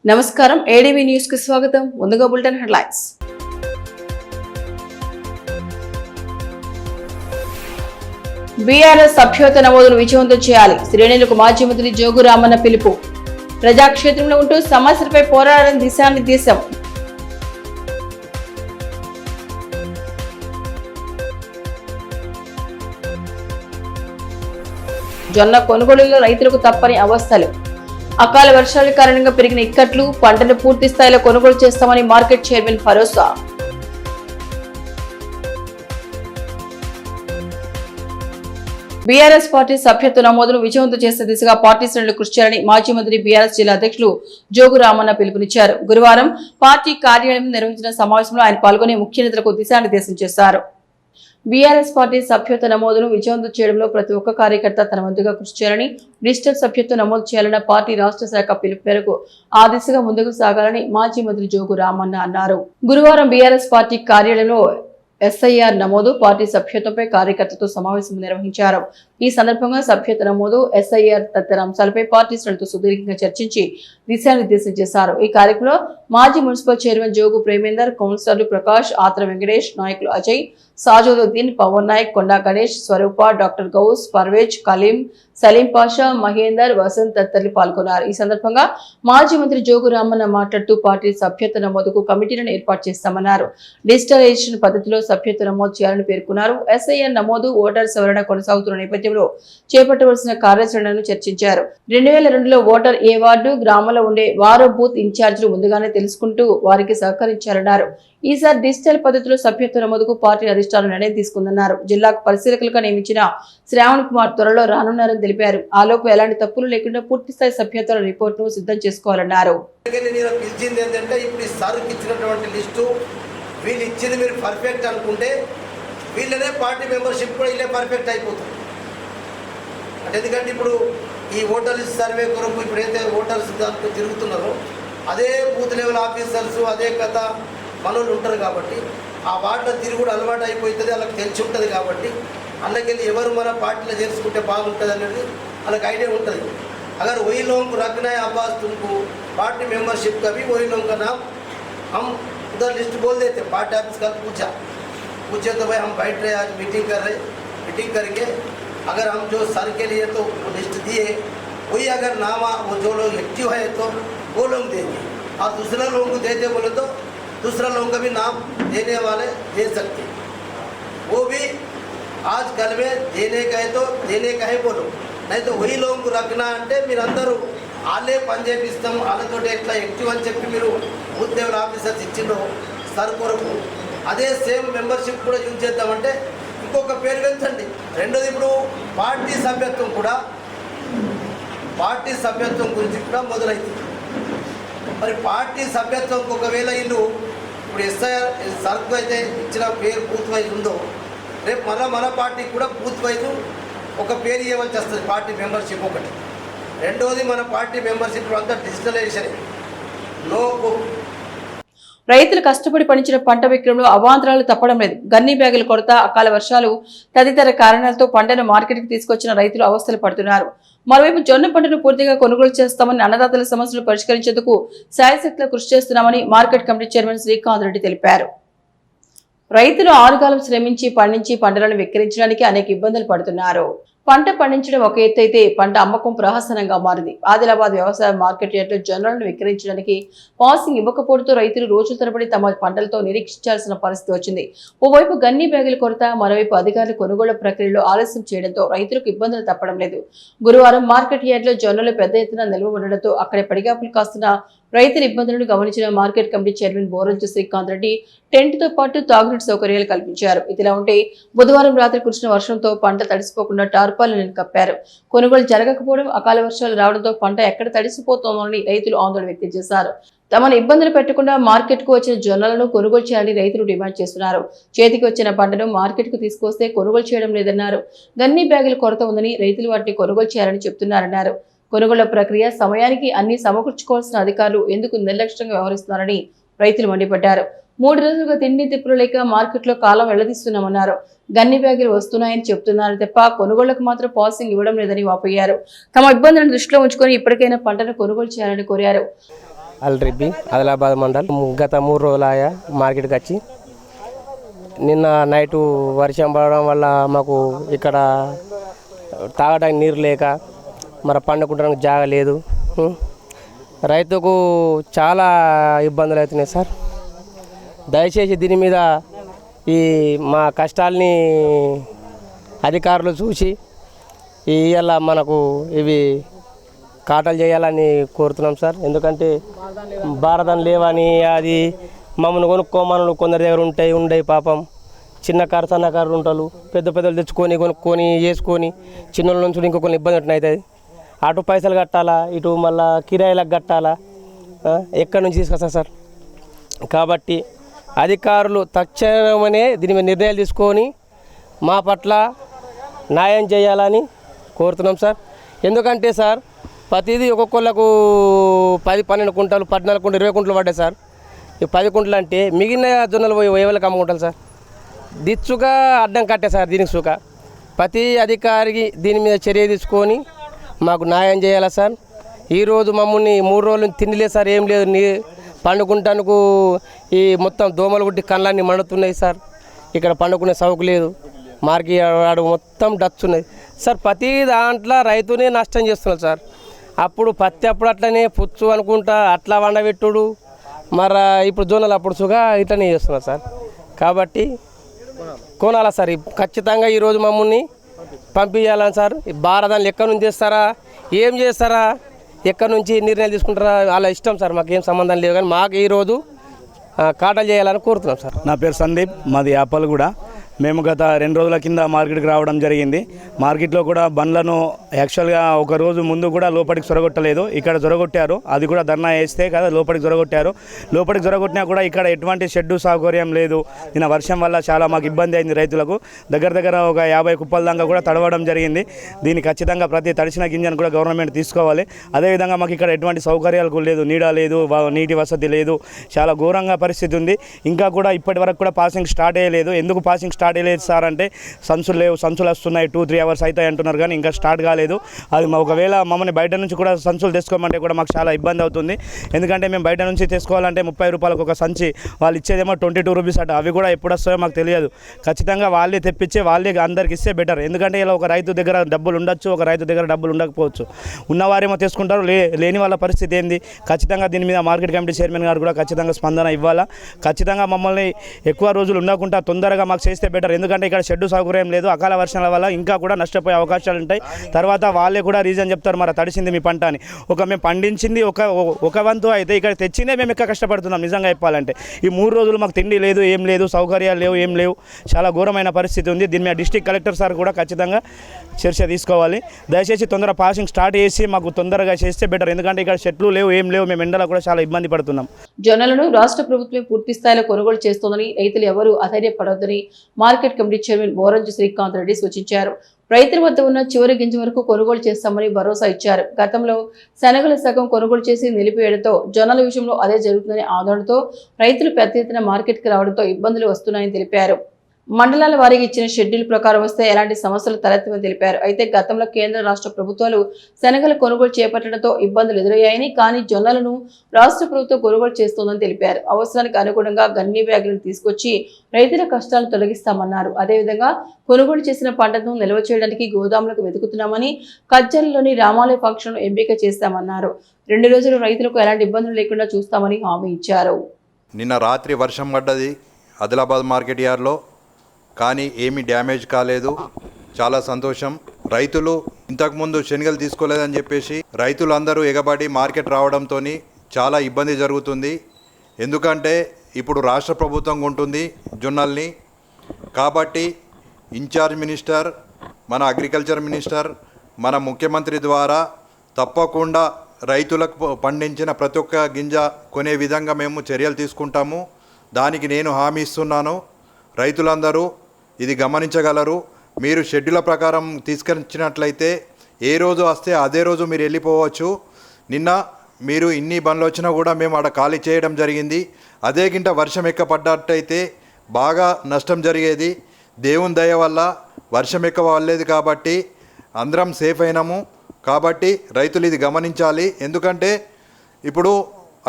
నమస్కారం ADV news కి స్వాగతం. ముందుగా బులెటిన్ హెడ్లైన్స్. బీఆర్ఎస్ సభ్యత్వ నమోదును విజయవంతం చేయాలి. శ్రేణులకు మాజీ మంత్రి జోగు రామన్న పిలుపు. ప్రజాక్షేత్రంలో ఉంటూ సమస్యలపై పోరాడడం దిశానిర్దేశం. జొన్న కొనుగోలులో రైతులకు తప్పని అవస్థలు. అకాల వర్షాల కారణంగా పెరిగిన ఇక్కట్లు, పంటను పూర్తి స్థాయిలో కొనుగోలు చేస్తామని మార్కెట్ చైర్మన్ భరోసా. బీఆర్ఎస్ పార్టీ సభ్యత్వ నమోదును విజయవంతం చేసే దిశగా పార్టీ శ్రేణులు కృషి చేయాలని మాజీ మంత్రి బీఆర్ఎస్ జిల్లా అధ్యక్షులు జోగు రామన్న పిలుపునిచ్చారు. గురువారం పార్టీ కార్యాలయం నిర్వహించిన సమావేశంలో ఆయన పాల్గొని ముఖ్య నేతలకు దిశానిర్దేశం చేశారు. బీఆర్ఎస్ పార్టీ సభ్యత్వ నమోదును విజయవంతం చేయడంలో ప్రతి ఒక్క కార్యకర్త తన వంతుగా కృషి చేయాలని, డిజిటల్ సభ్యత్వ నమోదు చేయాలన్న పార్టీ రాష్ట్ర శాఖ పిలుపు మేరకు ఆ దిశగా ముందుకు సాగాలని మాజీ మంత్రి జోగు రామన్న అన్నారు. గురువారం బీఆర్ఎస్ పార్టీ కార్యాలయంలో ఎస్ఐఆర్ నమోదు, పార్టీ సభ్యత్వంపై కార్యకర్తలతో సమావేశం నిర్వహించారు. ఈ సందర్భంగా సభ్యత్వ నమోదు, ఎస్ఐఆర్ తదితర అంశాలపై పార్టీ శ్రేణులతో సుదీర్ఘంగా చర్చించి దిశానిర్దేశం చేశారు. ఈ కార్యక్రమంలో మాజీ మున్సిపల్ చైర్మన్ జోగు ప్రేమేందర్, కౌన్సిలర్లు ప్రకాష్, ఆత్ర వెంకటేష్, నాయకులు అజయ్, సాజుద్దీన్, పవన్ నాయక్, కొండా గణేష్, స్వరూప, డాక్టర్ గౌస్, పర్వేజ్, కలీం, సలీం పాషా, మహేందర్, వసంత్ తదితరులు పాల్గొన్నారు. ఈ సందర్భంగా మాజీ మంత్రి జోగు రామన్న మాట్లాడుతూ పార్టీ సభ్యత్వ నమోదుకు కమిటీలను ఏర్పాటు చేస్తామన్నారు. డిజిటలైజేషన్ పద్ధతిలో సభ్యత్వ నమోదు చేయాలని పేర్కొన్నారు. ఎస్ఐఆర్ నమోదు, ఓటర్ సవరణ కొనసాగుతున్న నేపథ్యంలో చేపట్టవలసిన కార్యాచరణను చర్చించారు. 2002లో ఓటర్ ఏ వార్డు, గ్రామంలో ఉండే వారో బూత్ ఇన్ఛార్జీలు ముందుగానే తెలుసుకుంటూ వారికి సహకరించారన్నారు. ఈసారి డిజిటల్ పద్ధతిలో సభ్యత్వ నమోదుకు పార్టీ అధిష్టానం నిర్ణయం తీసుకుందన్నారు. జిల్లాకు పరిశీలకులుగా నియమించిన శ్రావణ్ కుమార్ త్వరలో రానున్నారని తెలిపారు. ఆలోపు ఎలాంటి తప్పులు లేకుండా పూర్తి స్థాయి సభ్యత్వ రిపోర్టును సిద్ధం చేసుకోవాలన్నారు. వీళ్ళు ఇచ్చింది మీరు పర్ఫెక్ట్ అనుకుంటే వీళ్ళనే పార్టీ మెంబర్షిప్ కూడా వీళ్ళే పర్ఫెక్ట్ అయిపోతుంది. అంటే ఎందుకంటే ఇప్పుడు ఈ ఓటర్ లిస్ట్ సర్వే కొరకు ఇప్పుడు అయితే ఓటర్స్ దాంట్లో తిరుగుతున్నారో అదే బూత్ లెవెల్ ఆఫీసర్స్ అదే కథ మనోళ్ళు ఉంటారు కాబట్టి ఆ వార్డులో తిరుగుడు అలవాటు అయిపోతుంది, వాళ్ళకి తెలిసి ఉంటుంది కాబట్టి అందుకెళ్ళి ఎవరు మన పార్టీలో చేర్చుకుంటే బాగుంటుంది అనేది వాళ్ళకి ఐడియా ఉంటుంది. అగర్ वही लोग रखना है अब्बास तुमको पार्टी मेंबरशिप का भी वही लोगों का नाम हम उधर लिस्ट बोल देते. पार्टी ऑफिस का पूछे तो भाई हम बैठ रहे आज मीटिंग कर रहे, मीटिंग करके अगर हम जो सर के लिए तो लिस्ट दिए वही अगर नाम वो जो लोग एक्टिव है तो वो लोग देंगे और दूसरा लोगों को देते बोले तो दूसरा लोगों का भी नाम देने वाले दे सकते. वो भी आज कल में देने का है तो देने का है बोलो, नहीं तो वही लोगों को रखना అంటే మీరందరూ వాళ్ళే పని చేపిస్తాం వాళ్ళతో ఎట్లా యాక్టివ్ అని చెప్పి మీరు బూత్ లెవెల్ ఆఫీసర్స్ ఇచ్చిండ్రో సర్ కొరకు అదే సేమ్ మెంబర్షిప్ కూడా యూజ్ చేద్దామంటే ఇంకొక పేరు పెంచండి. రెండోది ఇప్పుడు పార్టీ సభ్యత్వం గురించి కూడా మొదలైంది. మరి పార్టీ సభ్యత్వం ఒకవేళ వీళ్ళు ఇప్పుడు ఎస్ఐఆర్ సర్కు అయితే ఇచ్చిన పేరు బూత్ వైజ్ ఉందో రేపు మన పార్టీకి కూడా బూత్ వైజ్ ఒక పేరు ఇవ్వాల్సి వస్తుంది. పార్టీ మెంబర్షిప్ ఒకటి. రెండోది మన పార్టీ మెంబర్షిప్ అంతా డిజిటలైజేషన్. రైతులు కష్టపడి పండించిన పంట విక్రయంలో అవాంతరాలు తప్పడం లేదు. గన్ని బ్యాగుల కొరత, అకాల వర్షాలు తదితర కారణాలతో పంటను మార్కెట్కి తీసుకొచ్చిన రైతులు అవస్థలు పడుతున్నారు. మరోవైపు జొన్న పంటను పూర్తిగా కొనుగోలు చేస్తామని, అన్నదాతల సమస్యలు పరిష్కరించేందుకు శాయశక్తిలో కృషి చేస్తున్నామని market committee chairman Srikanth Reddy తెలిపారు. రైతులు ఆరుగాలం శ్రమించి పండించి పంటలను విక్రయించడానికి అనేక ఇబ్బందులు పడుతున్నారు. పంట పండించడం ఒక ఎత్తు అయితే పంట అమ్మకం ప్రహసనంగా మారింది. ఆదిలాబాద్ వ్యవసాయ మార్కెట్ యార్డులో జొన్నలను విక్రయించడానికి పాసింగ్ ఇవ్వకపోవడంతో రైతులు రోజుల తరబడి తమ పంటలతో నిరీక్షించాల్సిన పరిస్థితి వచ్చింది. ఓవైపు గన్ని బ్యాగుల కొరత, మరోవైపు అధికారుల కొనుగోలు ప్రక్రియలో ఆలస్యం చేయడంతో రైతులకు ఇబ్బందులు తప్పడం లేదు. గురువారం మార్కెట్ యార్డులో జొన్నలు పెద్ద ఎత్తున నిల్వ ఉండడంతో అక్కడే పడిగాపులు కాస్తున్న రైతుల ఇబ్బందులను గమనించిన market committee chairman Boranchu Srikanth Reddy టెంట్తో పాటు తాగునీటి సౌకర్యాలు కల్పించారు. ఇదిలా ఉంటే బుధవారం రాత్రి కురిసిన వర్షంతో పంట తడిసిపోకుండా టార్పాలను కప్పారు. కొనుగోలు జరగకపోవడం, అకాల వర్షాలు రావడంతో పంట ఎక్కడ తడిసిపోతోందని రైతులు ఆందోళన వ్యక్తం చేశారు. తమను ఇబ్బందులు పెట్టకుండా మార్కెట్ కు వచ్చిన జొన్నలను కొనుగోలు చేయాలని రైతులు డిమాండ్ చేస్తున్నారు. చేతికి వచ్చిన పంటను మార్కెట్ కు తీసుకొస్తే కొనుగోలు చేయడం లేదన్నారు. గన్ని బ్యాగుల కొరత ఉందని రైతులు వాటిని కొనుగోలు చేయాలని చెప్తున్నారన్నారు. కొనుగోళ్ల ప్రక్రియ సమయానికి అన్ని సమకూర్చుకోవాల్సిన అధికారులు ఎందుకు నిర్లక్ష్యంగా వ్యవహరిస్తున్నారని రైతులు మండిపడ్డారు. 3 రోజులుగా తిండి తిప్పులు లేక మార్కెట్లో కాలం వెళ్లదీస్తున్నామన్నారు. గన్ని బ్యాగులు వస్తున్నాయని చెప్తున్నారు తప్ప కొనుగోళ్లకు మాత్రం పాసింగ్ ఇవ్వడం లేదని వాపోయారు. తమ ఇబ్బందులను దృష్టిలో ఉంచుకొని ఇప్పటికైనా పంటను కొనుగోలు చేయాలని కోరారు. అల్రెబ్బి ఆదిలాబాద్ మండల్. గత 3 రోజులాయ మార్కెట్కి వచ్చి నిన్న నైటు వర్షం పడడం వల్ల మాకు ఇక్కడ తాగడానికి నీరు లేక మరి పండుకుంటానికి జాగ లేదు. రైతుకు చాలా ఇబ్బందులు అవుతున్నాయి సార్. దయచేసి దీని మీద ఈ మా కష్టాలని అధికారులు చూసి ఇవాళ మనకు ఇవి కాటలు చేయాలని కోరుతున్నాం సార్. ఎందుకంటే భారతం లేవని అది మమ్మల్ని కొనుక్కోమనులు కొందరి దగ్గర ఉండయి పాపం. చిన్న కారు సన్న కారు ఉంటారు, పెద్ద పెద్దలు తెచ్చుకొని కొనుక్కొని చేసుకొని చిన్నోళ్ళ నుంచి ఇంకొకరిని ఇబ్బంది అవుతుంది. అటు పైసలు కట్టాలా, ఇటు మళ్ళీ కిరాయిలకు కట్టాలా, ఎక్కడి నుంచి తీసుకొస్తాం సార్. కాబట్టి అధికారులు తక్షణమే దీని మీద నిర్ణయాలు తీసుకొని మా పట్ల న్యాయం చేయాలని కోరుతున్నాం సార్. ఎందుకంటే సార్ ప్రతిదీ ఒక్కొక్కళ్ళకు 10-12 కుంటలు 14 కుంటలు 20 కుంటలు పడ్డాయి సార్. ఈ 10 కుంటలు అంటే మిగిలిన జొన్నలు పోయి వేలకు అమ్ముకుంటారు సార్. దిచ్చుగా అడ్డం కట్టే సార్ దీనికి సుఖ. ప్రతి అధికారికి దీని మీద చర్య తీసుకొని మాకు న్యాయం చేయాలా సార్. ఈరోజు మమ్మల్ని 3 రోజులు తిండి లేదు సార్, ఏం లేదు. పండుకుంటానికి ఈ మొత్తం దోమలు గుట్టి కళ్ళన్నీ మండుతున్నాయి సార్. ఇక్కడ పండుకునే సౌకు లేదు. మార్కెట్ మొత్తం డచ్ ఉన్నది సార్. ప్రతి దాంట్లో రైతునే నష్టం చేస్తున్నారు సార్. అప్పుడు పత్తి అప్పుడు అట్లనే పుచ్చు అనుకుంటా అట్లా వండబెట్టుడు, మరి ఇప్పుడు జొన్నలు అప్పుడు సుగా ఇట్లనే చేస్తున్నారు సార్. కాబట్టి కొనాలా సార్. ఖచ్చితంగా ఈరోజు మమ్మల్ని పంపించాలని సార్. భారతాన్ని ఎక్కడి నుంచి చేస్తారా, ఏం చేస్తారా, ఎక్కడి నుంచి నిర్ణయాలు తీసుకుంటారా, అలా ఇష్టం సార్. మాకు ఏం సంబంధం లేదు, కానీ మాకు ఈరోజు కాటలు చేయాలని కోరుతున్నాం సార్. నా పేరు సందీప్, మాది యాపల్గూడ. మేము గత 2 రోజుల కింద మార్కెట్కి రావడం జరిగింది. మార్కెట్లో కూడా బండ్లను యాక్చువల్గా ఒక రోజు ముందు కూడా లోపలికి జొరగొట్టలేదు, ఇక్కడ జొరగొట్టారు. అది కూడా ధర్నా వేస్తే కదా లోపలికి జొరగొట్టారు. లోపలికి జొరగొట్టినా కూడా ఇక్కడ ఎటువంటి షెడ్డు సౌకర్యం లేదు. నిన్న వర్షం వల్ల చాలా మాకు ఇబ్బంది అయింది రైతులకు. దగ్గర ఒక 50 కుప్పల దాకా కూడా తడవడం జరిగింది. దీన్ని ఖచ్చితంగా ప్రతి తడిసిన గింజను కూడా గవర్నమెంట్ తీసుకోవాలి. అదేవిధంగా మాకు ఇక్కడ ఎటువంటి సౌకర్యాలు లేదు, నీడ లేదు, నీటి వసతి లేదు. చాలా ఘోరంగా పరిస్థితి ఉంది. ఇంకా కూడా ఇప్పటి వరకు కూడా పాసింగ్ స్టార్ట్ అయ్యలేదు. ఎందుకు పాసింగ్ స్టార్ట్ అయ్యలేదు సార్ అంటే సంచులు లేవు, సంచులు వస్తున్నాయి, 2-3 అవర్స్ అవుతాయి అంటున్నారు, కానీ ఇంకా స్టార్ట్ కాలేదు. అది ఒకవేళ మమ్మల్ని బయట నుంచి కూడా సంచులు తెచ్చుకోమంటే కూడా మాకు చాలా ఇబ్బంది అవుతుంది. ఎందుకంటే మేము బయట నుంచి తెచ్చుకోవాలంటే 30 రూపాయలకు ఒక సంచి, వాళ్ళు ఇచ్చేదేమో 22 రూపీస్ అట. అవి కూడా ఎప్పుడు వస్తాయో మాకు తెలియదు. ఖచ్చితంగా వాళ్ళే తెప్పించే వాళ్ళే అందరికి ఇస్తే బెటర్. ఎందుకంటే ఇలా ఒక రైతు దగ్గర డబ్బులు ఉండొచ్చు, ఒక రైతు దగ్గర డబ్బులు ఉండకపోవచ్చు. ఉన్నవారేమో తీసుకుంటారు, లేని వాళ్ళ పరిస్థితి ఏంది. ఖచ్చితంగా దీని మీద మార్కెట్ కమిటీ చైర్మన్ గారు కూడా ఖచ్చితంగా స్పందన ఇవ్వాలా. ఖచ్చితంగా మమ్మల్ని ఎక్కువ రోజులు ఉండకుండా తొందరగా మాకు చేస్తే బెటర్. ఎందుకంటే ఇక్కడ షెడ్డు సౌకర్యం లేదు. అకాల వర్షాల వల్ల ఇంకా కూడా నష్టపోయే అవకాశాలు ఉంటాయి. తర్వాత వాళ్ళే కూడా రీజన్ చెప్తారు, మరి తడిసింది మీ పంట అని. మేము పండించింది ఒక వంతు అయితే ఇక్కడ తెచ్చిందే మేము ఎక్కువ కష్టపడుతున్నాం నిజంగా చెప్పాలంటే. ఈ 3 రోజులు మాకు తిండి లేదు, ఏం లేదు, సౌకర్యాలు లేవు, ఏం లేవు. చాలా ఘోరమైన పరిస్థితి ఉంది. దీని మీద డిస్ట్రిక్ట్ కలెక్టర్ సార్ కూడా ఖచ్చితంగా చర్చ తీసుకోవాలి. దయచేసి తొందర పాసింగ్ స్టార్ట్ చేసి మాకు తొందరగా చేస్తే బెటర్. ఎందుకంటే ఇక్కడ చెట్లు లేవు, ఏం లేవు. మేము ఎండలో కూడా చాలా ఇబ్బంది పడుతున్నాం. జొన్నలను రాష్ట్ర ప్రభుత్వం పూర్తి స్థాయిలో కొనుగోలు చేస్తోందని, రైతులు ఎవరూ అధైర్యపడవద్దని market committee chairman Boranju Srikanth Reddy సూచించారు. రైతుల వద్ద ఉన్న చివరి గింజ వరకు కొనుగోలు చేస్తామని భరోసా ఇచ్చారు. గతంలో శనగలు సగం కొనుగోలు చేసి నిలిపివేయడంతో జొన్నల విషయంలో అదే జరుగుతుందని ఆందోళనతో రైతులు పెద్ద ఎత్తున మార్కెట్కి రావడంతో ఇబ్బందులు వస్తున్నాయని తెలిపారు. మండలాల వారీగా ఇచ్చిన షెడ్యూల్ ప్రకారం వస్తే ఎలాంటి సమస్యలు తలెత్తవని తెలిపారు. అయితే గతంలో కేంద్ర రాష్ట్ర ప్రభుత్వాలు శనగల కొనుగోలు చేపట్టడంతో ఇబ్బందులు ఎదురయ్యాయని, కానీ జొన్నలను రాష్ట్ర ప్రభుత్వం కొనుగోలు చేస్తోందని తెలిపారు. అవసరానికి అనుగుణంగా గన్ని బ్యాగులను తీసుకొచ్చి రైతుల కష్టాలను తొలగిస్తామన్నారు. అదేవిధంగా కొనుగోలు చేసిన పంటను నిల్వ చేయడానికి గోదాములకు వెతుకుతున్నామని, కజ్జర్లోని రామాలయ ఫంక్షన్ ఎంపిక చేస్తామన్నారు. 2 రోజులు రైతులకు ఎలాంటి ఇబ్బందులు లేకుండా చూస్తామని హామీ ఇచ్చారు. నిన్న రాత్రి వర్షం పడ్డది ఆదిలాబాద్ మార్కెట్ యార్డ్లో, కానీ ఏమీ డ్యామేజ్ కాలేదు. చాలా సంతోషం. రైతులు ఇంతకుముందు శనగలు తీసుకోలేదని చెప్పేసి రైతులందరూ ఎగబడి మార్కెట్ రావడంతో చాలా ఇబ్బంది జరుగుతుంది. ఎందుకంటే ఇప్పుడు రాష్ట్ర ప్రభుత్వం ఉంటుంది జొన్నల్ని. కాబట్టి ఇన్ఛార్జ్ మినిస్టర్, మన అగ్రికల్చర్ మినిస్టర్, మన ముఖ్యమంత్రి ద్వారా తప్పకుండా రైతులకు పండించిన ప్రతి ఒక్క గింజ కొనే విధంగా మేము చర్యలు తీసుకుంటాము. దానికి నేను హామీ ఇస్తున్నాను. రైతులందరూ ఇది గమనించగలరు. మీరు షెడ్యూల ప్రకారం తీసుకొచ్చినట్లయితే ఏ రోజు వస్తే అదే రోజు మీరు వెళ్ళిపోవచ్చు. నిన్న మీరు ఇన్ని బండ్లు వచ్చినా కూడా మేము ఆడ ఖాళీ చేయడం జరిగింది. అదే గింట వర్షం పడ్డట్టయితే బాగా నష్టం జరిగేది. దేవుని దయ వల్ల వర్షం పడలేదు కాబట్టి అందరం సేఫ్ అయినాము. కాబట్టి రైతులు ఇది గమనించాలి. ఎందుకంటే ఇప్పుడు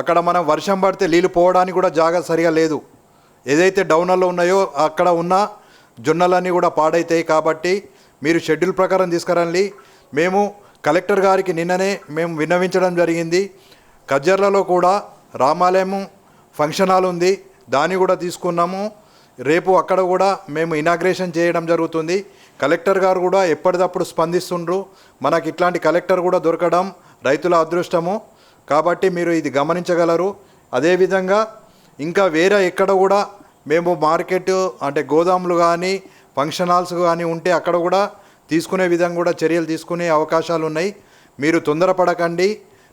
అక్కడ మనం వర్షం పడితే నీళ్ళు పోవడానికి కూడా జాగా సరిగా లేదు. ఏదైతే డౌనర్లో ఉన్నాయో అక్కడ ఉన్న జొన్నలన్నీ కూడా పాడైతాయి. కాబట్టి మీరు షెడ్యూల్ ప్రకారం తీసుకురండి. మేము కలెక్టర్ గారికి నిన్ననే మేము విన్నవించడం జరిగింది. కజ్జర్లలో కూడా రామాలయం ఫంక్షన్ హాల్ ఉంది, దాన్ని కూడా తీసుకున్నాము. రేపు అక్కడ కూడా మేము ఇనాగ్రేషన్ చేయడం జరుగుతుంది. కలెక్టర్ గారు కూడా ఎప్పటికప్పుడు స్పందిస్తుండ్రు. మనకి ఇట్లాంటి కలెక్టర్ కూడా దొరకడం రైతుల అదృష్టము. కాబట్టి మీరు ఇది గమనించగలరు. అదేవిధంగా ఇంకా వేరే ఎక్కడ కూడా మేము మార్కెట్ అంటే గోదాములు కానీ ఫంక్షన్ హాల్స్ కానీ ఉంటే అక్కడ కూడా తీసుకునే విధంగా కూడా చర్యలు తీసుకునే అవకాశాలు ఉన్నాయి. మీరు తొందరపడకండి,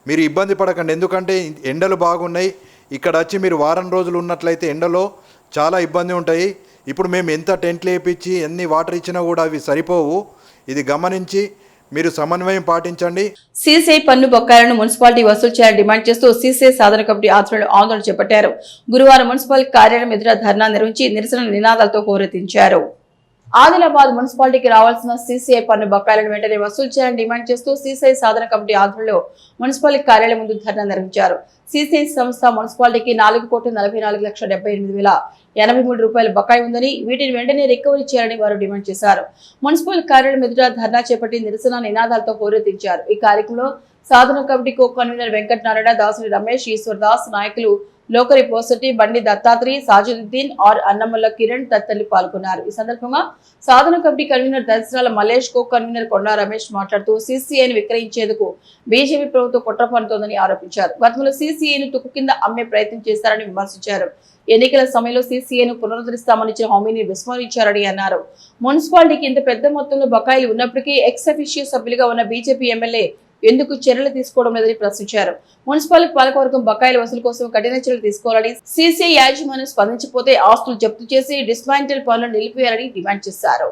మీరు ఇబ్బంది పడకండి. ఎందుకంటే ఎండలు బాగున్నాయి. ఇక్కడ వచ్చి మీరు వారం రోజులు ఉన్నట్లయితే ఎండలో చాలా ఇబ్బంది ఉంటాయి. ఇప్పుడు మేము ఎంత టెంట్లు వేయించి ఎన్ని వాటర్ ఇచ్చినా కూడా అవి సరిపోవు. ఇది గమనించి మీరు సమన్వయం పాటించండి. సీసీఐ పన్ను బకాయిలను మున్సిపాలిటీ వసూలు చేయాలని డిమాండ్ చేస్తూ సీసీఐ సాధన కమిటీ ఆధ్వర్యంలో ఆందోళన చేపట్టారు. గురువారం మున్సిపల్ కార్యాలయం ఎదుట ధర్నా నిర్వహించి నిరసన నినాదాలతో హోరెత్తించారు. ఆదిలాబాద్ మున్సిపాలిటీకి రావాల్సిన సీసీఐ పన్ను బకాయిలను వెంటనే వసూలు చేయాలని డిమాండ్ చేస్తూ సీసీఐ సాధన కమిటీ ఆధ్వర్యంలో మున్సిపాలిటీ కార్యాలయం ముందు ధర్నా నిర్వహించారు. సీసీఐ సంస్థ మున్సిపాలిటీకి 4,44,78,083 రూపాయల బకాయి ఉందని, వీటిని వెంటనే రికవరీ చేయాలని వారు డిమాండ్ చేశారు. మున్సిపల్ కార్యాలయం ఎదుట ధర్నా చేపట్టి నిరసన నినాదాలతో హోరెత్తించారు. ఈ కార్యక్రమంలో సాధన committee co convener Venkatanarayana, Dasari Ramesh, Eshwar Das, నాయకులు లోకరి పోసటి, బండి దత్తాత్రి, సాజుద్దీన్, ఆర్ అన్నమల్ల కిరణ్ తదితరులు పాల్గొన్నారు. ఈ సందర్భంగా సాధన committee convener Darshanala Mallesh, co convener Konda Ramesh మాట్లాడుతూ సీసీఐని విక్రయించేందుకు బీజేపీ ప్రభుత్వం కుట్ర పన్నుతోందని ఆరోపించారు. గతంలో సీసీఐను తుక్కు కింద అమ్మే ప్రయత్నం చేశారని విమర్శించారు. ఎన్నికల సమయంలో సీసీఐను పునరుద్ధరిస్తామని ఇచ్చిన హామీని విస్మరించారని అన్నారు. మున్సిపాలిటీకి ఇంత పెద్ద మొత్తంలో బకాయిలు ఉన్నప్పటికీ ఎక్స్ అఫిషియో సభ్యులుగా ఉన్న బీజేపీ ఎమ్మెల్యే ఎందుకు చర్యలు తీసుకోవడం లేదని ప్రశ్నించారు. మున్సిపాలిటీ పాలకవర్గం బకాయిల వసూలు కోసం కఠిన చర్యలు తీసుకోవాలని, సీసీఐ యాజమాన్యం స్పందించకపోతే ఆస్తులు జప్తు చేసి డిస్మాంటిల్ పనులను నిలిపివేయాలని డిమాండ్ చేశారు.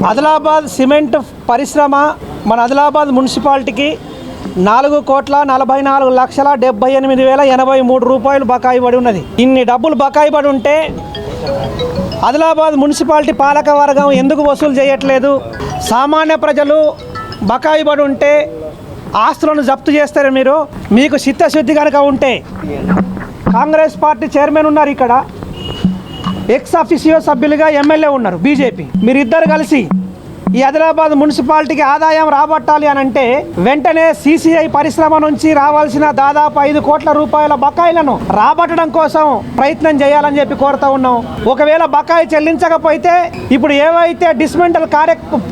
ఆదిలాబాద్ సిమెంట్ పరిశ్రమ మన ఆదిలాబాద్ మున్సిపాలిటీకి 4,44,78,083 రూపాయలు బకాయి పడి ఉన్నది. ఇన్ని డబ్బులు బకాయి పడి ఉంటే ఆదిలాబాద్ మున్సిపాలిటీ పాలక వర్గం ఎందుకు వసూలు చేయట్లేదు? సామాన్య ప్రజలు బకాయి పడి ఉంటే ఆస్తులను జప్తు చేస్తారు. మీకు చిత్తశుద్ధి కనుక ఉంటే కాంగ్రెస్ పార్టీ చైర్మన్ ఉన్నారు, ఇక్కడ ఎక్స్ అఫిషియో సభ్యులుగా ఎమ్మెల్యే ఉన్నారు బీజేపీ. మీరిద్దరు కలిసి ఈ ఆదిలాబాద్ మున్సిపాలిటీకి ఆదాయం రాబట్టాలి అని అంటే వెంటనే సీసీఐ పరిశ్రమ నుంచి రావాల్సిన దాదాపు 5 కోట్ల రూపాయల బకాయిలను రాబట్టడం కోసం ప్రయత్నం చేయాలని చెప్పి కోరుతా ఉన్నాం. ఒకవేళ బకాయి చెల్లించకపోతే ఇప్పుడు ఏవైతే డిస్మెంటల్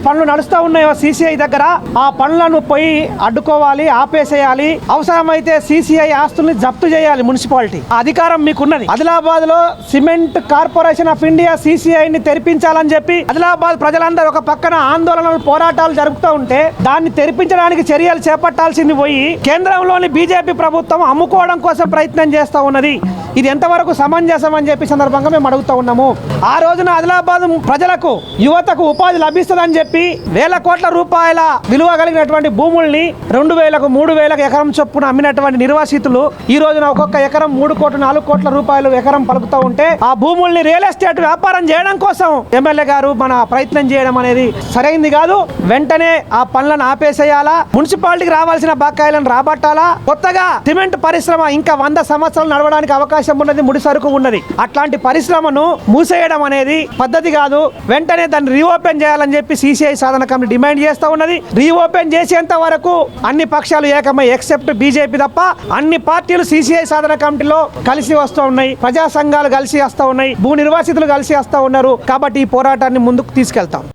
పనులు నడుస్తూ ఉన్నాయో సీసీఐ దగ్గర, ఆ పనులను పోయి అడ్డుకోవాలి, ఆపేసేయాలి. అవసరమైతే సీసీఐ ఆస్తుల్ని జప్తు చేయాలి. మున్సిపాలిటీ అధికారం మీకున్నది. ఆదిలాబాద్ లో సిమెంట్ కార్పొరేషన్ ఆఫ్ ఇండియా సీసీఐని తెరిపించాలని చెప్పి ఆదిలాబాద్ ప్రజలందరూ ఒక పక్కన ఆందోళనలు, పోరాటాలు జరుపుతూ ఉంటే దాన్ని తెరిపించడానికి చర్యలు చేపట్టాల్సింది పోయి కేంద్రంలోని బీజేపీ ప్రభుత్వం అమ్ముకోవడం కోసం ప్రయత్నం చేస్తూ ఉన్నది. ఇది ఎంతవరకు సమంజసం అని చెప్పి సందర్భంగా మేము అడుగుతూ ఉన్నాము. ఆ రోజున ఆదిలాబాద్ ప్రజలకు, యువతకు ఉపాధి లభిస్తుందని చెప్పి వేల కోట్ల రూపాయల విలువ కలిగినటువంటి భూముల్ని 2,000కు 3,000కు ఎకరం చొప్పున అమ్మినటువంటి నిర్వాసితులు ఈ రోజున ఒక్కొక్క ఎకరం 3 కోట్లు 4 కోట్ల రూపాయలు ఎకరం పలుకుతూ ఉంటే ఆ భూముల్ని రియల్ ఎస్టేట్ వ్యాపారం చేయడం కోసం ఎమ్మెల్యే గారు మన ప్రయత్నం చేయడం అనేది సరైంది కాదు. వెంటనే ఆ పనులను ఆపేసేయాలా, మున్సిపాలిటీకి రావాల్సిన బకాయిలను రాబట్టాలా. కొత్తగా సిమెంట్ పరిశ్రమ ఇంకా 100 సంవత్సరాలు నడవడానికి అవకాశం ఉన్నది, ముడి సరుకు ఉన్నది. అట్లాంటి పరిశ్రమను మూసేయడం అనేది పద్ధతి కాదు. వెంటనే దాన్ని రీఓపెన్ చేయాలని చెప్పి సీసీఐ సాధన కమిటీ డిమాండ్ చేస్తూ ఉన్నది. రీఓపెన్ చేసేంత వరకు అన్ని పక్షాలు ఏకమై, ఎక్సెప్ట్ బీజేపీ తప్ప అన్ని పార్టీలు సీసీఐ సాధన కమిటీలో కలిసి వస్తూ ఉన్నాయి. ప్రజా సంఘాలు కలిసి వస్తూ ఉన్నాయి, భూ నిర్వాసితులు కలిసి వస్తూ ఉన్నారు. కాబట్టి ఈ పోరాటాన్ని ముందుకు తీసుకెళ్తాం.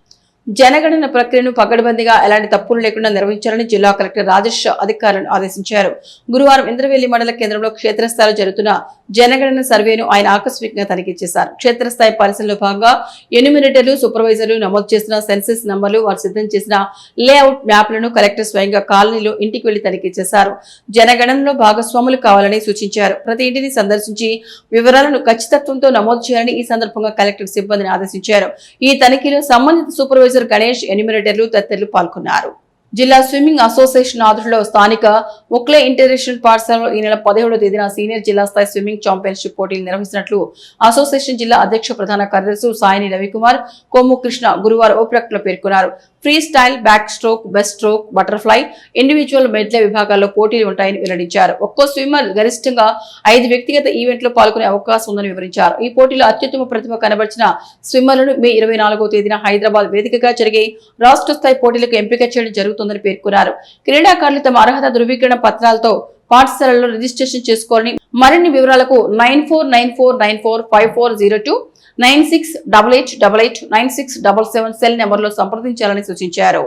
జనగణన ప్రక్రియను పకడ్బందీగా ఎలాంటి తప్పులు లేకుండా నిర్వహించాలని జిల్లా కలెక్టర్ రాజేష్ అధికారులను ఆదేశించారు. గురువారం ఇంద్రవెల్లి మండల కేంద్రంలో క్షేత్రస్థాయిలో జరుగుతున్న జనగణన సర్వేను ఆయన ఆకస్మికంగా తనిఖీ చేశారు. క్షేత్రస్థాయి పరిశీలనలో భాగంగా ఎన్యూమినేటర్లు, సూపర్వైజర్లు నమోదు చేసిన సెన్సెస్ నంబర్లు, వారు సిద్ధం చేసిన లేఅవుట్ మ్యాప్లను కలెక్టర్ స్వయంగా కాలనీలో ఇంటికి వెళ్లి తనిఖీ చేశారు. జనగణనలో భాగస్వాములు కావాలని సూచించారు. ప్రతి ఇంటిని సందర్శించి వివరాలను ఖచ్చితత్వంతో నమోదు చేయాలని ఈ సందర్భంగా కలెక్టర్ సిబ్బందిని ఆదేశించారు. ఈ తనిఖీలో సంబంధిత సూపర్వైజర్ గణేష్, ఎన్యూమినేటర్లు తదితరులు పాల్గొన్నారు. జిల్లా స్విమ్మింగ్ అసోసియేషన్ ఆధ్వర్యంలో స్థానిక ఒక్లే ఇంటర్నేషనల్ పాఠశాలలో ఈ నెల 17వ తేదీన సీనియర్ జిల్లా స్థాయి స్విమ్మింగ్ ఛాంపియన్షిప్ పోటీలు నిర్వహిస్తున్నట్లు అసోసియేషన్ జిల్లా అధ్యక్ష ప్రధాన కార్యదర్శి సాయిని రవికుమార్, కొమ్ము కృష్ణ గురువారం ఓ ప్రకటనలో పేర్కొన్నారు. Freestyle, backstroke, breaststroke, butterfly, individual medley విభాగాల్లో పోటీలు ఉంటాయని వెల్లడించారు. ఒక్కో స్విమ్మర్ గరిష్టంగా 5 వ్యక్తిగత ఈవెంట్లో పాల్గొనే అవకాశం ఉందని వివరించారు. ఈ పోటీలో అత్యుత్తమ ప్రతిభ కనబరిచిన స్విమ్మర్లను మే 24వ తేదీన హైదరాబాద్ వేదికగా జరిగే రాష్ట్ర స్థాయి పోటీలకు ఎంపిక చేయడం జరుగుతుందని పేర్కొన్నారు. క్రీడాకారులు తమ అర్హత ధృవీకరణ పత్రాలతో పాఠశాలలో రిజిస్ట్రేషన్ చేసుకోవాలని, మరిన్ని వివరాలకు 9494945402, 9688889677 సెల్ నెంబర్లో సంప్రదించాలని సూచించారు.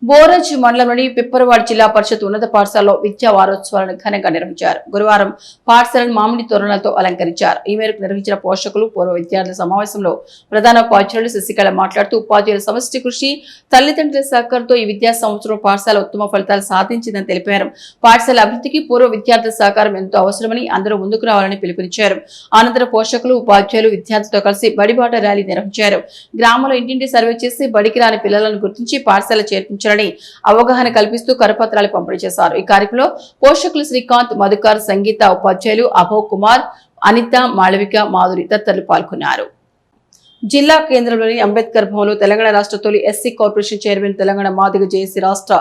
బోరజ్ మండలంలోని పిప్పరవాడ జిల్లా పరిషత్ ఉన్నత పాఠశాలలో విద్యా వారోత్సవాలను ఘనంగా నిర్వహించారు. గురువారం పాఠశాలను మామిడి తోరణాలతో అలంకరించారు. ఈ మేరకు నిర్వహించిన పోషకులు, పూర్వ విద్యార్థుల సమావేశంలో ప్రధాన ఉపాధ్యాయులు శశికళ మాట్లాడుతూ ఉపాధ్యాయుల సమష్టి కృషి, తల్లిదండ్రుల సహకారంతో ఈ విద్యా సంవత్సరం పాఠశాల ఉత్తమ ఫలితాలు సాధించిందని తెలిపారు. పాఠశాల అభివృద్ధికి పూర్వ విద్యార్థుల సహకారం ఎంతో అవసరమని అందరూ ముందుకు రావాలని పిలుపునిచ్చారు. అనంతరం పోషకులు, ఉపాధ్యాయులు విద్యార్థులతో కలిసి బడిబాట ర్యాలీ నిర్వహించారు. గ్రామంలో ఇంటింటి సర్వే చేసి బడికి రాని పిల్లలను గుర్తించి పాఠశాల చేర్పించారు. అవగాహన కల్పిస్తూ కరపత్రాలు పంపిణీ చేశారు. ఈ కార్యక్రమంలో పోషకులు శ్రీకాంత్, మధుకర్, సంగీత, ఉపాధ్యాయులు అభవ్ కుమార్, అనిత, మాళవిక, మాధురి తదితరులు పాల్గొన్నారు. జిల్లా కేంద్రంలోని అంబేద్కర్ భవన్లో తెలంగాణ రాష్ట్ర తొలి SC corporation chairman, Telangana Madiga JAC రాష్ట్ర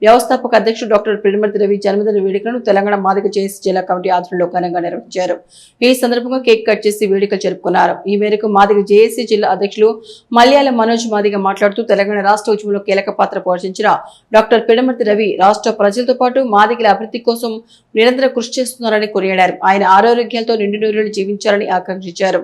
వ్యవస్థాపక అధ్యక్షుడు డాక్టర్ పిడిమర్తి రవి జన్మదిన వేడుకలను తెలంగాణ మాదిగ జేఏసీ జిల్లా కమిటీ ఆధ్వర్యంలో ఘనంగా నిర్వహించారు. ఈ సందర్భంగా కేక్ కట్ చేసి వేడుకలు జరుపుకున్నారు. ఈ మేరకు మాదిగ జేఏసీ జిల్లా అధ్యక్షులు మల్యాల మనోజ్ మాదిగ మాట్లాడుతూ తెలంగాణ రాష్ట్ర ఉద్యమంలో కీలక పాత్ర పోషించిన డాక్టర్ పిడిమర్తి రవి రాష్ట్ర ప్రజలతో పాటు మాదిగల అభివృద్ధి కోసం నిరంతరం కృషి చేస్తున్నారని కొనియాడారు. ఆయన ఆరోగ్యాలతో నిండు నూరేళ్లు జీవించాలని ఆకాంక్షించారు.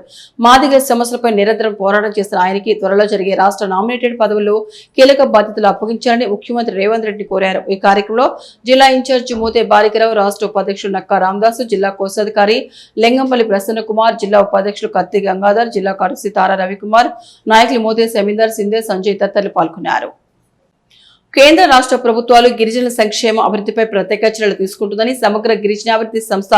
మాదిగల సమస్యలపై నిరంతరం పోరాటం చేసిన ఆయనకి త్వరలో జరిగే రాష్ట్ర నామినేటెడ్ పదవుల్లో కీలక బాధ్యతలు అప్పగించాలని ముఖ్యమంత్రి రేవంత్ రెడ్డి కోరారు. ఈ కార్యక్రమంలో జిల్లా ఇన్ఛార్జి మోతే బాలికరావు, రాష్ట్ర ఉపాధ్యక్షుడు నక్కా రామదాసు, జిల్లా కోశాధికారి లెంగంపల్లి ప్రసన్న కుమార్, జిల్లా ఉపాధ్యక్షుడు కత్తి గంగాధర్, జిల్లా కార్యదర్శి తారా రవికుమార్, నాయకులు మోతే సమీందర్, సిందే, సంజయ్ తదితరులు పాల్గొన్నారు. కేంద్ర రాష్ట్ర ప్రభుత్వాలు గిరిజనుల సంక్షేమ అభివృద్ధిపై ప్రత్యేక చర్యలు తీసుకుంటుందని సమగ్ర గిరిజనాభివృద్ధి సంస్థ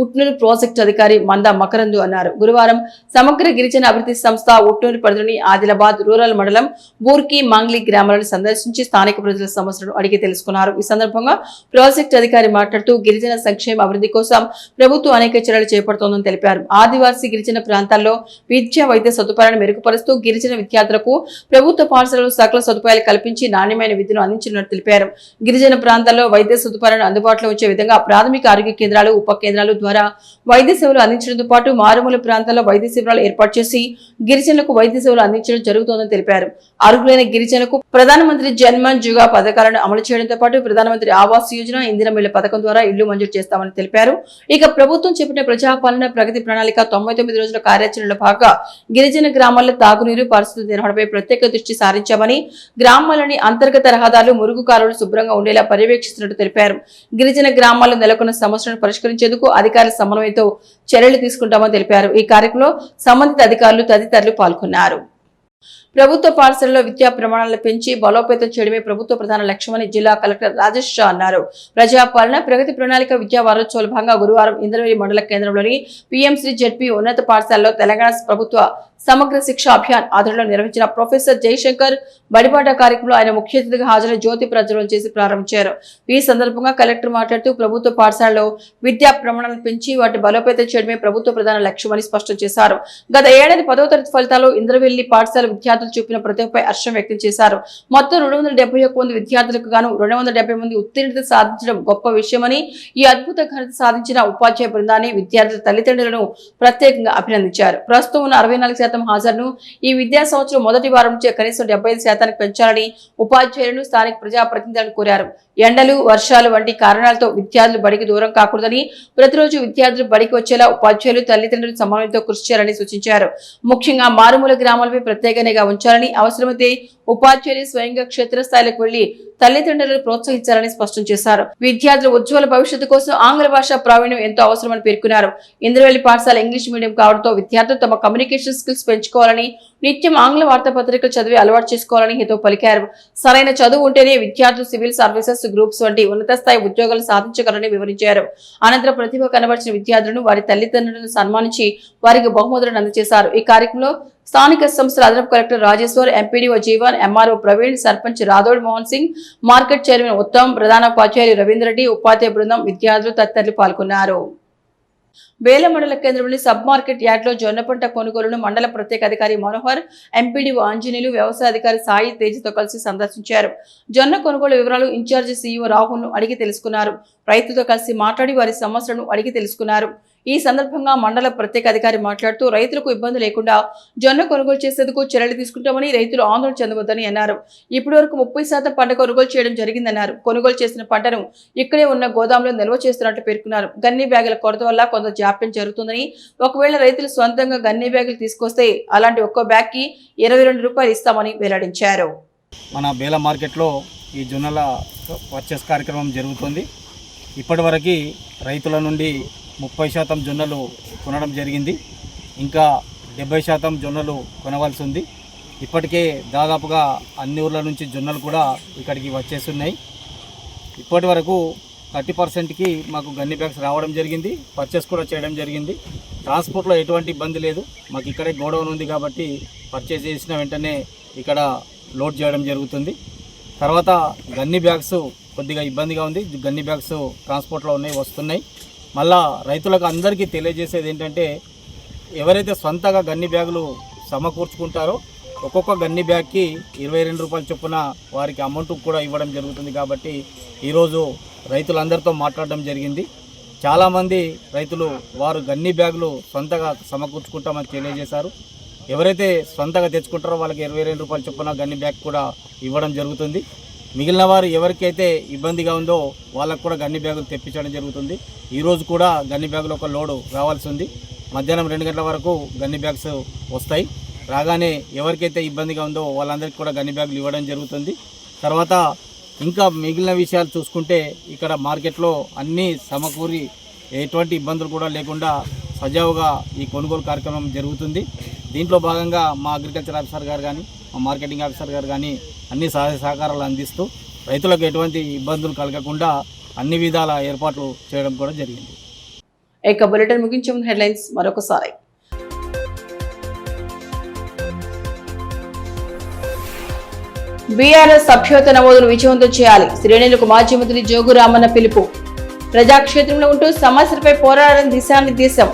ఉట్నూరు ప్రాజెక్టు అధికారి మందా మకరందు అన్నారు. గురువారం సమగ్ర గిరిజన అభివృద్ధి సంస్థ ఉట్నూరు పరిధిలోని ఆదిలాబాద్ రూరల్ మండలం బూర్కి, మాంగ్లీ గ్రామాలను సందర్శించి స్థానిక ప్రజల సమస్యలను అడిగి తెలుసుకున్నారు. ఈ సందర్భంగా ప్రాజెక్టు అధికారి మాట్లాడుతూ గిరిజన సంక్షేమ అభివృద్ధి కోసం ప్రభుత్వం అనేక చర్యలు చేపడుతోందని తెలిపారు. ఆదివాసీ గిరిజన ప్రాంతాల్లో విద్య, వైద్య సదుపాయాలను మెరుగుపరుస్తూ గిరిజన విద్యార్థులకు ప్రభుత్వ పాఠశాలలో సకల సదుపాయాలు కల్పించి నాణ్యమైన విద్యను అందించినట్టు తెలిపారు. గిరిజన ప్రాంతాల్లో వైద్య సదుపాయాలను అందుబాటులో ఉంచే విధంగా ప్రాథమిక ఆరోగ్య కేంద్రాలు, ఉప కేంద్రాలు ద్వారా వైద్య సేవలు అందించడంతో పాటు మారుమూల ప్రాంతాల్లో వైద్య శిబిరాలు ఏర్పాటు చేసి గిరిజనులకు వైద్య సేవలు అందించడం జరుగుతోందని తెలిపారు. అర్హులైన గిరిజనులకు ప్రధానమంత్రి జన్మన్ జుగా పథకాలను అమలు చేయడంతో పాటు ప్రధానమంత్రి ఆవాస్ యోజన, ఇందిరమ్మ ఇళ్ల పథకం ద్వారా ఇళ్లు మంజూరు చేస్తామని తెలిపారు. ఇక ప్రభుత్వం చేపట్టిన ప్రజాపాలన ప్రగతి ప్రణాళిక 99 రోజుల కార్యాచరణలో భాగంగా గిరిజన గ్రామాల్లో తాగునీరు, పరిస్థితుల నిర్వహణపై ప్రత్యేక దృష్టి సారించామని, గ్రామాలని అంతర్గత రహదారులు, మురుగు కాలువలు శుభ్రంగా ఉండేలా పర్యవేక్షిస్తున్నట్టు తెలిపారు. గిరిజన గ్రామాల్లో నెలకొన్న సమస్యలను పరిష్కరించేందుకు అధికారుల సమన్వయంతో చర్యలు తీసుకుంటామని తెలిపారు. ఈ కార్యక్రమంలో సంబంధిత అధికారులు తదితరులు పాల్గొన్నారు. ప్రభుత్వ పాఠశాలలో విద్యా ప్రమాణాలను పెంచి బలోపేతం చేయడమే ప్రభుత్వ ప్రధాన లక్ష్యమని జిల్లా కలెక్టర్ రాజేష్ షా అన్నారు. ప్రజాపాలన ప్రగతి ప్రణాళిక విద్యా వారోత్సవాల భాగంగా గురువారం ఇంద్రవెల్లి మండల కేంద్రంలోని PMC జెడ్పీ ఉన్నత పాఠశాలలో తెలంగాణ ప్రభుత్వ సమగ్ర శిక్ష అభియాన్ ఆధ్వర్యంలో నిర్వహించిన ప్రొఫెసర్ జయశంకర్ బడిబాట కార్యక్రమంలో ఆయన ముఖ్య అతిథిగా హాజరై జ్యోతి ప్రజ్వలన చేసి ప్రారంభించారు. ఈ సందర్భంగా కలెక్టర్ మాట్లాడుతూ ప్రభుత్వ పాఠశాలలో విద్యా ప్రమాణాలను పెంచి వాటి బలోపేతం చేయడమే ప్రభుత్వ ప్రధాన లక్ష్యమని స్పష్టం చేశారు. గత ఏడాది 10వ తరగతి ఫలితాల్లో ఇంద్రవెల్లి పాఠశాల విద్యార్థులు చూపిన ప్రతిభపై హర్షం వ్యక్తం చేశారు. మొత్తం 271 మంది విద్యార్థులకు గాను 270 మంది ఉత్తీర్ణత సాధించడం గొప్ప విషయమని, ఈ అద్భుత ఘనత సాధించిన ఉపాధ్యాయ బృందాన్ని, విద్యార్థుల తల్లిదండ్రులను ప్రత్యేకంగా అభినందించారు. ప్రస్తుతం ఉన్న 64% హాజరును ఈ విద్యా సంవత్సరం మొదటి వారం నుంచే కనీసం 75% పెంచాలని ఉపాధ్యాయులను, స్థానిక ప్రజాప్రతినిధులను కోరారు. ఎండలు, వర్షాలు వంటి కారణాలతో విద్యార్థులు బడికి దూరం కాకూడదని, ప్రతిరోజు విద్యార్థులు బడికి వచ్చేలా ఉపాధ్యాయులు, తల్లిదండ్రులు సమన్వయంతో కృషి చేయాలని సూచించారు. ముఖ్యంగా మారుమూల గ్రామాలపై ప్రత్యేక నిఘా ఉంచాలని, అవసరమైతే ఉపాధ్యాయులు స్వయంగా క్షేత్రస్థాయిలకు వెళ్లి తల్లిదండ్రులను ప్రోత్సహించాలని స్పష్టం చేశారు. విద్యార్థుల ఉజ్వల భవిష్యత్తు కోసం ఆంగ్ల భాష ప్రావీణ్యం ఎంతో అవసరమని పేర్కొన్నారు. ఇంద్రవెల్లి పాఠశాల ఇంగ్లీష్ మీడియం కావడంతో విద్యార్థులు తమ కమ్యూనికేషన్ స్కిల్స్ పెంచుకోవాలని, నిత్యం ఆంగ్ల వార్తాపత్రికలు చదివి అలవాటు చేసుకోవాలని హితవు పలికారు. సరైన చదువు ఉంటేనే విద్యార్థులు సివిల్ సర్వీసెస్, గ్రూప్స్ వంటి ఉన్నత స్థాయి ఉద్యోగాలు సాధించగలరని వివరించారు. అనంతరం ప్రతిభ కనబరిచిన విద్యార్థులను, వారి తల్లిదండ్రులను సన్మానించి వారికి బహుమతులను అందజేశారు. ఈ కార్యక్రమంలో స్థానిక సంస్థల అదనపు collector Rajeshwar, MPDO Jeevan, MRO Praveen, sarpanch Rathod Mohan Singh, market chairman Uttam, ప్రధాన ఉపాధ్యాయులు రవీంద్ర రెడ్డి, ఉపాధ్యాయ బృందం, విద్యార్థులు తదితరులు పాల్గొన్నారు. బేల మండల కేంద్రంలోని సబ్ మార్కెట్ యార్డ్లో జొన్న పంట కొనుగోలును మండల ప్రత్యేక అధికారి మనోహర్, ఎంపీడీఓ ఆంజనేయులు, వ్యవసాయ అధికారి సాయి తేజతో కలిసి సందర్శించారు. జొన్న కొనుగోలు వివరాలు ఇన్ఛార్జి సీఈఓ రాహుల్ను అడిగి తెలుసుకున్నారు. రైతులతో కలిసి మాట్లాడి వారి సమస్యలను అడిగి తెలుసుకున్నారు. ఈ సందర్భంగా మండల ప్రత్యేక అధికారి మాట్లాడుతూ రైతులకు ఇబ్బంది లేకుండా జొన్న కొనుగోలు చేసేందుకు చర్యలు తీసుకుంటామని, రైతులు ఆందోళన చెందవద్దని అన్నారు. ఇప్పటి వరకు 30% పంట కొనుగోలు చేయడం జరిగిందన్నారు. కొనుగోలు చేసిన పంటను ఇక్కడే ఉన్న గోదాంలో నిల్వ చేస్తున్నట్టు పేర్కొన్నారు. గన్ని బ్యాగుల కొరత వల్ల కొంత జాప్యం జరుగుతుందని, ఒకవేళ రైతులు సొంతంగా గన్ని బ్యాగులు తీసుకొస్తే అలాంటి ఒక్కో బ్యాగ్కి 22 రూపాయలు ఇస్తామని వెల్లడించారు. మన బేల మార్కెట్లో ఈ జొన్నల పర్చేస్ కార్యక్రమం జరుగుతుంది. ఇప్పటివరకు రైతుల నుండి 30% జొన్నలు కొనడం జరిగింది. ఇంకా 70% జొన్నలు కొనవలసి ఉంది. ఇప్పటికే దాదాపుగా అన్ని ఊర్ల నుంచి జొన్నలు కూడా ఇక్కడికి వచ్చేస్తున్నాయి. ఇప్పటి వరకు 30%కి మాకు గన్ని బ్యాగ్స్ రావడం జరిగింది. పర్చేస్ కూడా చేయడం జరిగింది. ట్రాన్స్పోర్ట్లో ఎటువంటి ఇబ్బంది లేదు. మాకు ఇక్కడే గోడౌన్ ఉంది కాబట్టి పర్చేస్ చేసిన వెంటనే ఇక్కడ లోడ్ చేయడం జరుగుతుంది. తర్వాత గన్ని బ్యాగ్స్ కొద్దిగా ఇబ్బందిగా ఉంది. గన్ని బ్యాగ్స్ ట్రాన్స్పోర్ట్లో వస్తున్నాయి. మళ్ళా రైతులకు అందరికీ తెలియజేసేది ఏంటంటే, ఎవరైతే సొంతగా గన్ని బ్యాగులు సమకూర్చుకుంటారో ఒక్కొక్క గన్ని బ్యాగ్కి 22 రూపాయల చొప్పున వారికి అమౌంట్ కూడా ఇవ్వడం జరుగుతుంది. కాబట్టి ఈరోజు రైతులందరితో మాట్లాడడం జరిగింది. చాలామంది రైతులు వారు గన్ని బ్యాగులు సొంతగా సమకూర్చుకుంటామని తెలియజేశారు. ఎవరైతే సొంతగా తెచ్చుకుంటారో వాళ్ళకి 22 రూపాయల చొప్పున గన్ని బ్యాగ్ కూడా ఇవ్వడం జరుగుతుంది. మిగిలిన వారు ఎవరికైతే ఇబ్బందిగా ఉందో వాళ్ళకు కూడా గన్ని బ్యాగులు తెప్పించడం జరుగుతుంది. ఈరోజు కూడా గన్ని బ్యాగులు ఒక లోడు రావాల్సి ఉంది. మధ్యాహ్నం 2 గంటల వరకు గన్ని బ్యాగ్స్ వస్తాయి. రాగానే ఎవరికైతే ఇబ్బందిగా ఉందో వాళ్ళందరికీ కూడా గన్ని బ్యాగులు ఇవ్వడం జరుగుతుంది. తర్వాత ఇంకా మిగిలిన విషయాలు చూసుకుంటే ఇక్కడ మార్కెట్లో అన్నీ సమకూరి ఎటువంటి ఇబ్బందులు కూడా లేకుండా సజావుగా ఈ కొనుగోలు కార్యక్రమం జరుగుతుంది. దీంట్లో భాగంగా మా అగ్రికల్చర్ ఆఫీసర్ గారు కానీ, మా మార్కెటింగ్ ఆఫీసర్ గారు కానీ అన్ని సహాయ సహకారాలు అందిస్తూ రైతులకు ఎటువంటి ఇబ్బందులు కలగకుండా అన్ని విధాల ఏర్పాట్లు చేయడం కూడా జరిగింది. ఏక బులెటిన్ ముగించే ముందు హెడ్లైన్స్ మరొకసారి. బీఆర్ఎస్ సభ్యత్వ నమోదును విజయవంతం చేయాలి. శ్రేణులకు మాజీ మంత్రి జోగు రామన్న పిలుపు. ప్రజాక్షేత్రంలో ఉంటూ సమస్యలపై పోరాడడం దిశానిర్దేశం.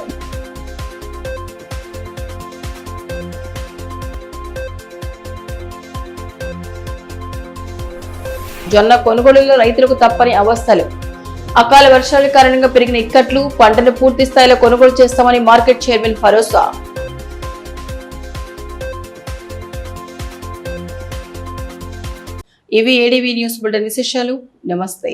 జొన్న కొనుగోలులో రైతులకు తప్పని అవస్థలు. అకాల వర్షాల కారణంగా పెరిగిన ఇక్కట్లు, పంటను పూర్తి స్థాయిలో కొనుగోలు చేస్తామని మార్కెట్ చైర్మన్ భరోసా. ఇవి ఏడీవీ న్యూస్ బులెటిన్ విశేషాలు. నమస్తే.